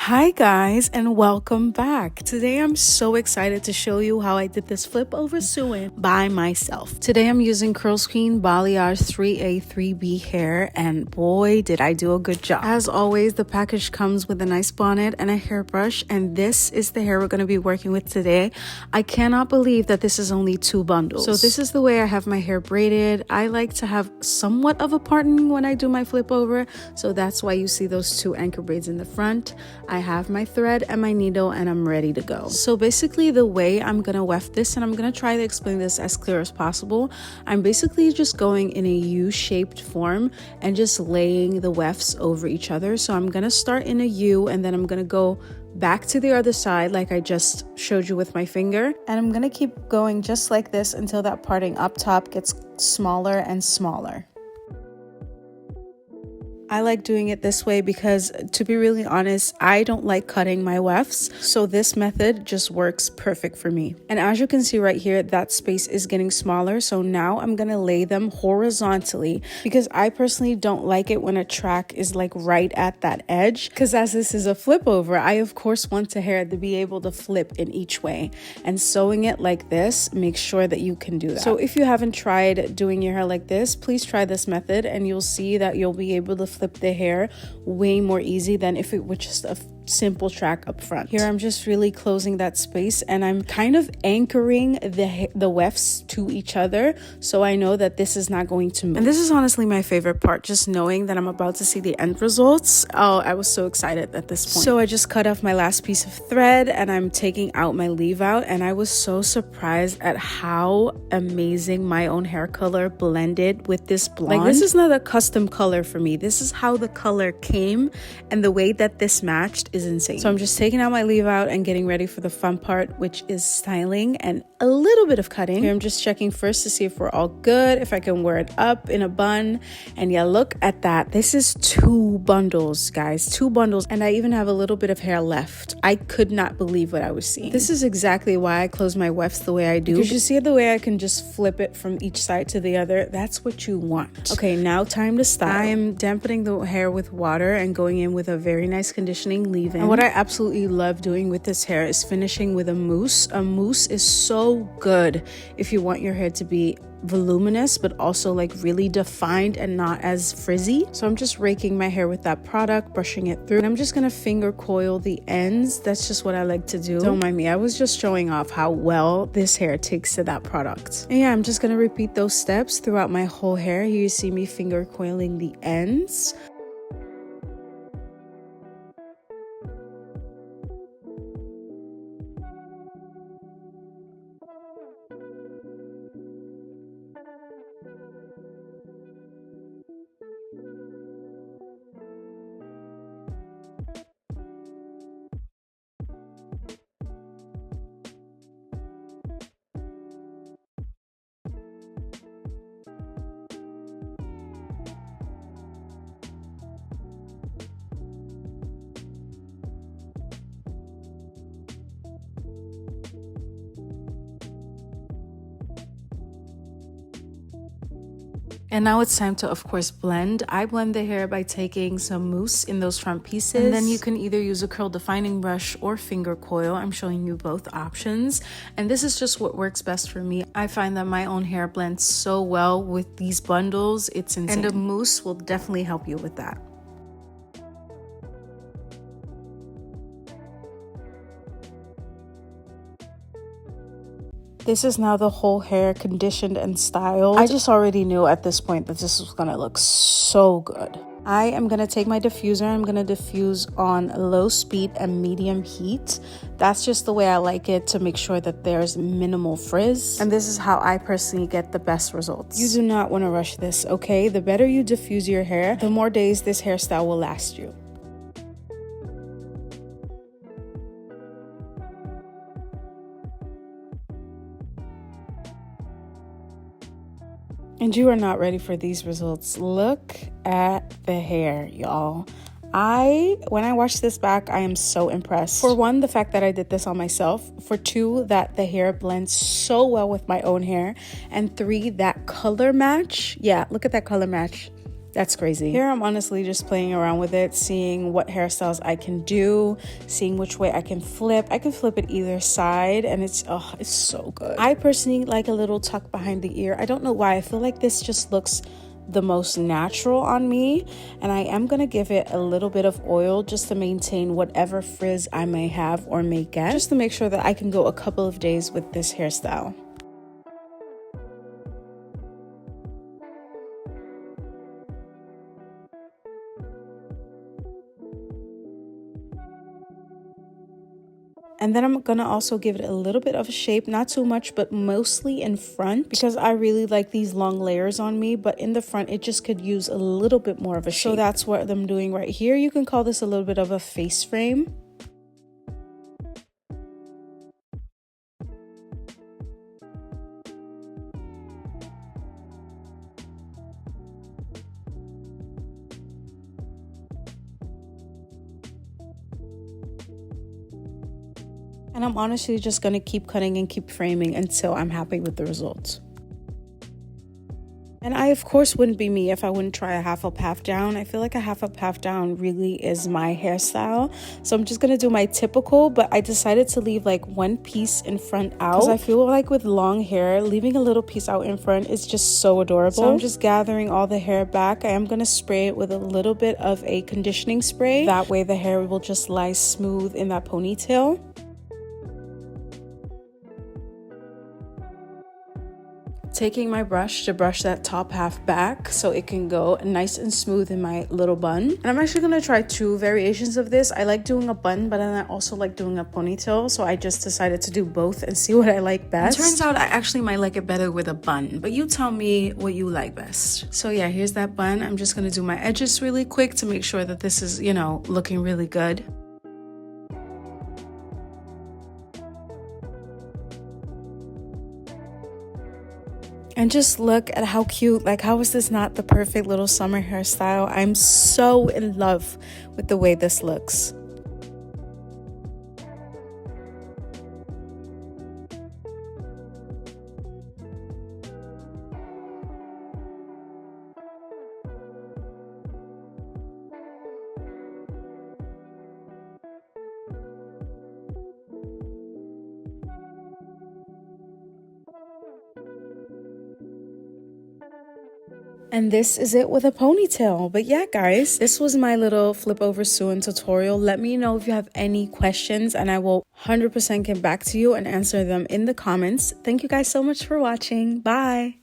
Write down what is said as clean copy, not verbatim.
Hi guys, and welcome back. Today I'm so excited to show you how I did this flip over sew-in by myself. Today I'm using Curlsqueen Balayage 3A 3B hair, and boy did I do a good job. As always, the package comes with a nice bonnet and a hairbrush, and this is the hair we're going to be working with today. I cannot believe that this is only 2 bundles. So this is the way I have my hair braided. I like to have somewhat of a parting when I do my flip over, so that's why you see those 2 anchor braids in the front. I have my thread and my needle and I'm ready to go. So basically the way I'm gonna weft this, and I'm gonna try to explain this as clear as possible, I'm basically just going in a U-shaped form and just laying the wefts over each other. So I'm gonna start in a U and then I'm gonna go back to the other side like I just showed you with my finger, and I'm gonna keep going just like this until that parting up top gets smaller and smaller. I like doing it this way because, to be really honest, I don't like cutting my wefts, so this method just works perfect for me. And as you can see right here, that space is getting smaller, so now I'm gonna lay them horizontally because I personally don't like it when a track is like right at that edge, because as this is a flip over, I of course want the hair to be able to flip in each way, and sewing it like this makes sure that you can do that. So if you haven't tried doing your hair like this, please try this method and you'll see that you'll be able to flip the hair way more easy than if it was just a simple track up front. Here I'm just really closing that space and I'm kind of anchoring the wefts to each other, so I know that this is not going to move. And this is honestly my favorite part, just knowing that I'm about to see the end results. Oh, I was so excited at this point. So I just cut off my last piece of thread and I'm taking out my leave out, and I was so surprised at how amazing my own hair color blended with this blonde. Like, this is not a custom color for me. This is how the color came, and the way that this matched is insane. So I'm just taking out my leave out and getting ready for the fun part, which is styling and a little bit of cutting. Here I'm just checking first to see if we're all good, if I can wear it up in a bun. And yeah, look at that. This is 2 bundles, guys, 2 bundles. And I even have a little bit of hair left. I could not believe what I was seeing. This is exactly why I close my wefts the way I do, because you see the way I can just flip it from each side to the other. That's what you want. Okay, now time to style. I am dampening the hair with water and going in with a very nice conditioning leave-in. And what I absolutely love doing with this hair is finishing with a mousse. A mousse is so good if you want your hair to be voluminous but also like really defined and not as frizzy. So I'm just raking my hair with that product, brushing it through, and I'm just gonna finger coil the ends. That's just what I like to do. Don't mind me, I was just showing off how well this hair takes to that product. And yeah, I'm just gonna repeat those steps throughout my whole hair. Here you see me finger coiling the ends. And now it's time to, of course, blend. I blend the hair by taking some mousse in those front pieces. And then you can either use a curl defining brush or finger coil. I'm showing you both options. And this is just what works best for me. I find that my own hair blends so well with these bundles. It's insane. And a mousse will definitely help you with that. This is now the whole hair conditioned and styled. I just already knew at this point that this was gonna look so good. I am gonna take my diffuser. I'm gonna diffuse on low speed and medium heat. That's just the way I like it, to make sure that there's minimal frizz. And this is how I personally get the best results. You do not wanna rush this, okay? The better you diffuse your hair, the more days this hairstyle will last you. And you are not ready for these results. Look at the hair, y'all. When I watch this back, I am so impressed. For one, the fact that I did this on myself. For two, that the hair blends so well with my own hair. And three, that color match. Yeah, look at that color match. That's crazy. Here I'm honestly just playing around with it, seeing what hairstyles I can do, seeing which way I can flip. I can flip it either side, and it's so good. I personally like a little tuck behind the ear. I don't know why. I feel like this just looks the most natural on me, and I am gonna give it a little bit of oil just to maintain whatever frizz I may have or may get, just to make sure that I can go a couple of days with this hairstyle. And then I'm gonna also give it a little bit of a shape, not too much, but mostly in front, because I really like these long layers on me, but in the front it just could use a little bit more of a shape. So that's what I'm doing right here. You can call this a little bit of a face frame. And I'm honestly just gonna keep cutting and keep framing until I'm happy with the results. And I, of course, wouldn't be me if I wouldn't try a half up, half down. I feel like a half up, half down really is my hairstyle. So I'm just gonna do my typical, but I decided to leave like one piece in front out, because I feel like with long hair, leaving a little piece out in front is just so adorable. So I'm just gathering all the hair back. I am gonna spray it with a little bit of a conditioning spray. That way the hair will just lie smooth in that ponytail. Taking my brush to brush that top half back so it can go nice and smooth in my little bun. And I'm actually gonna try two variations of this. I like doing a bun, but then I also like doing a ponytail, so I just decided to do both and see what I like best. It turns out I actually might like it better with a bun, but you tell me what you like best. So yeah, here's that bun. I'm just gonna do my edges really quick to make sure that this is, you know, looking really good. And just look at how cute, like how is this not the perfect little summer hairstyle? I'm so in love with the way this looks. And this is it with a ponytail. But yeah, guys, this was my little flip over Suin tutorial. Let me know if you have any questions, and I will 100% get back to you and answer them in the comments. Thank you guys so much for watching. Bye.